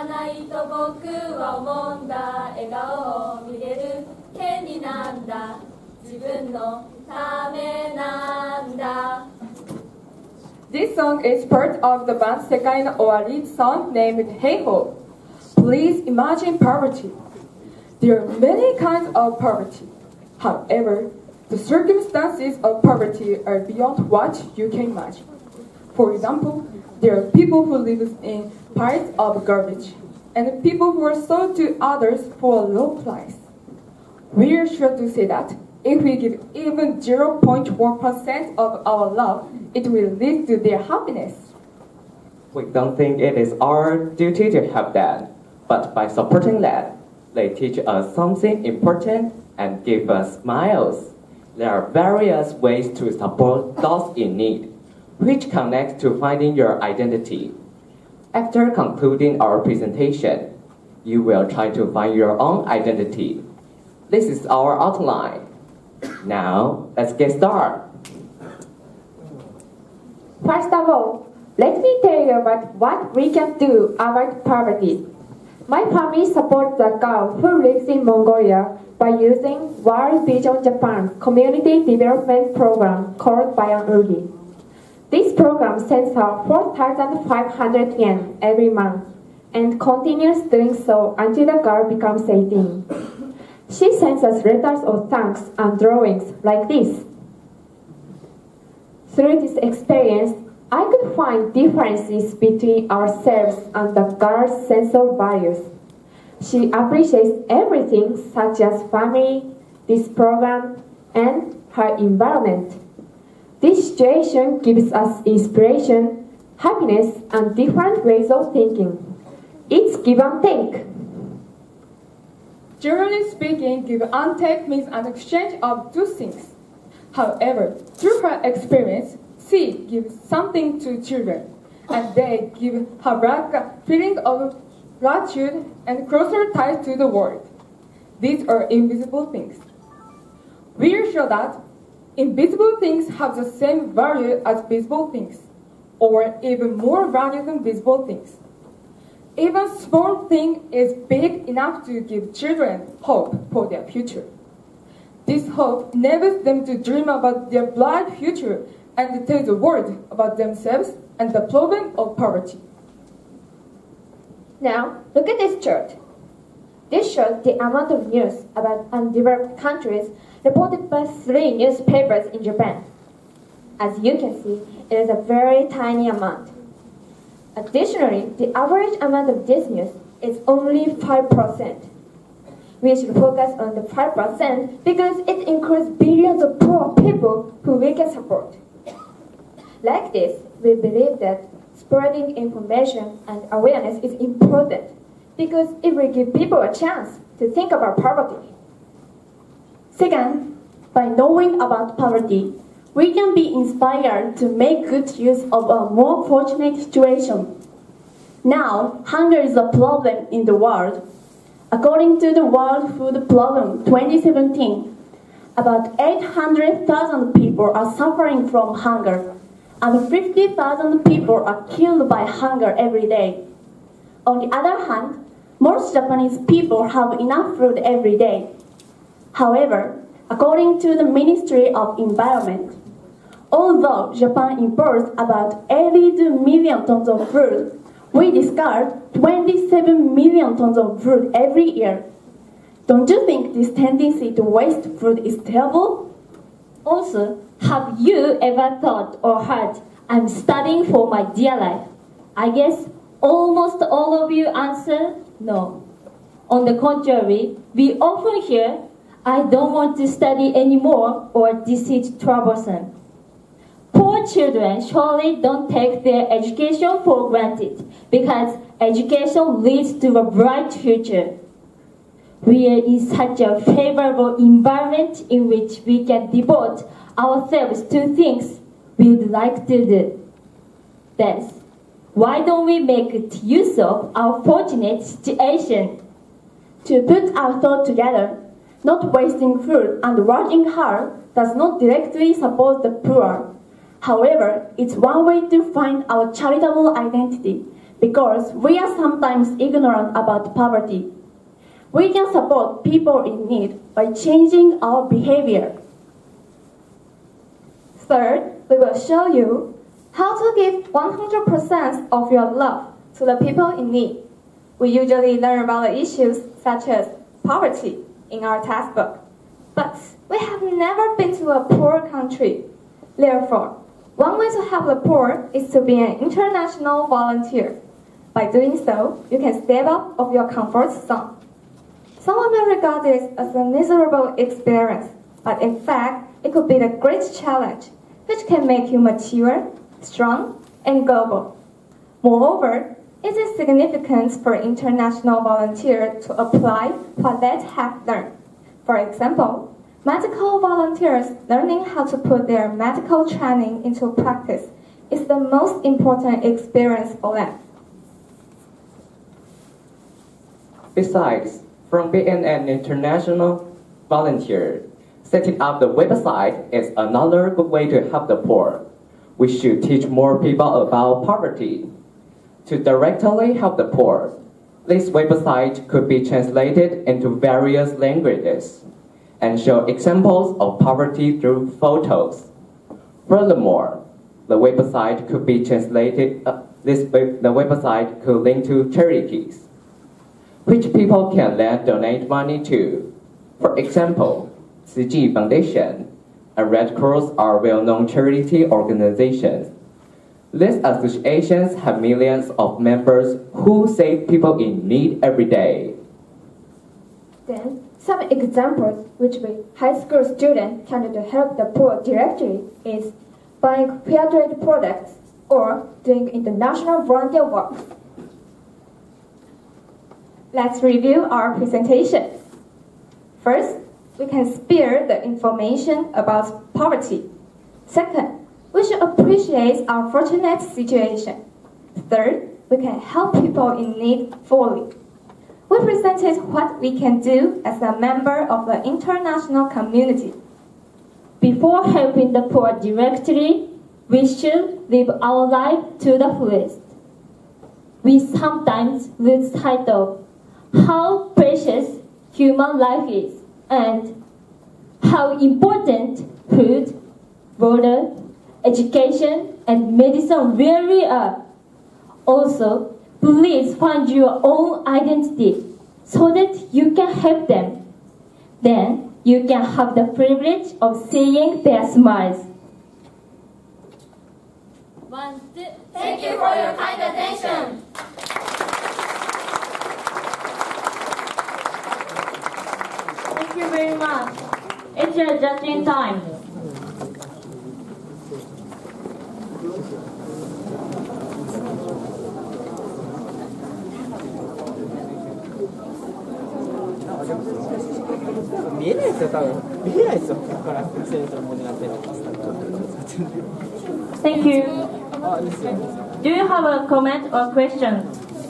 ないと僕は思うんだ笑顔を見れる権利なんだ自分のためなんだ This song is part of the band Sekai no Owari song named Hey Ho. Please imagine poverty. There are many kinds of poverty. However, the circumstances of poverty are beyond what you can imagine. For example, there are people who live in piles of garbage, and people who are sold to others for a low price. We are sure to say that if we give even 0.1% of our love, it will lead to their happiness. We don't think it is our duty to help them, but by supporting them, they teach us something important and give us smiles. There are various ways to support those in need, which connects to finding your identity. After concluding our presentation, you will try to find your own identity. This is our outline. Now, let's get started. First of all, let me tell you about what we can do about poverty. My family supports a girl who lives in Mongolia by using World Vision Japan's community development program called Bayonuri. This program sends her 4,500 yen every month and continues doing so until the girl becomes 18. She sends us letters of thanks and drawings like this. Through this experience, I could find differences between ourselves and the girl's sense of values. She appreciates everything such as family, this program, and her environment. This situation gives us inspiration, happiness, and different ways of thinking. It's give and take. Generally speaking, give and take means an exchange of two things. However, through her experience, she gives something to children, and they give her back a feeling of gratitude and closer ties to the world. These are invisible things. We are sure that invisible things have the same value as visible things, or even more value than visible things. Even small thing is big enough to give children hope for their future. This hope enables them to dream about their bright future and to tell the world about themselves and the problem of poverty. Now, look at this chart. This shows the amount of news about undeveloped countries reported by 3 newspapers in Japan. As you can see, it is a very tiny amount. Additionally, the average amount of this news is only 5%. We should focus on the 5% because it includes billions of poor people who we can support. Like this, we believe that spreading information and awareness is important because it will give people a chance to think about poverty. Second, by knowing about poverty, we can be inspired to make good use of a more fortunate situation. Now, hunger is a problem in the world. According to the World Food Program 2017, about 800,000 people are suffering from hunger, and 50,000 people are killed by hunger every day. On the other hand, most Japanese people have enough food every day. However, according to the Ministry of Environment, although Japan imports about 82 million tons of food, we discard 27 million tons of food every year. Don't you think this tendency to waste food is terrible? Also, have you ever thought or heard, I'm studying for my dear life? I guess almost all of you answer no. On the contrary, we often hear, I don't want to study anymore, or this is troublesome. Poor children surely don't take their education for granted because education leads to a bright future. We are in such a favorable environment in which we can devote ourselves to things we would like to do. Thus, why don't we make use of our fortunate situation? To put our thought together, not wasting food and working hard does not directly support the poor. However, it's one way to find our charitable identity because we are sometimes ignorant about poverty. We can support people in need by changing our behavior. Third, we will show you how to give 100% of your love to the people in need. We usually learn about the issues such as poverty in our textbook, but we have never been to a poor country. Therefore, one way to help the poor is to be an international volunteer. By doing so, you can step out of your comfort zone. Someone may regard this as a miserable experience, but in fact, it could be a great challenge, which can make you mature, strong, and global. Moreover, it is significant for international volunteers to apply what they have learned. For example, medical volunteers learning how to put their medical training into practice is the most important experience for them. Besides, from being an international volunteer, setting up the website is another good way to help the poor. We should teach more people about poverty. To directly help the poor, this website could be translated into various languages and show examples of poverty through photos. Furthermore, the website could be translated. The website could link to charities, which people can then donate money to. For example, Tzu Chi Foundation and Red Cross are well-known charity organizations. These associations have millions of members who save people in need every day. Then, some examples which we high school students can do to help the poor directly is buying fair trade products or doing international volunteer work. Let's review our presentation. First, we can spare the information about poverty. Second, we should appreciate our fortunate situation. Third, we can help people in need fully. We presented what we can do as a member of the international community. Before helping the poor directly, we should live our life to the fullest. We sometimes lose sight of how precious human life is and how important food, water, education, and medicine really are. Also, please find your own identity so that you can help them. Then, you can have the privilege of seeing their smiles. Thank you for your kind attention. Thank you very much. It's your judging time. Thank you. Do you have a comment or question?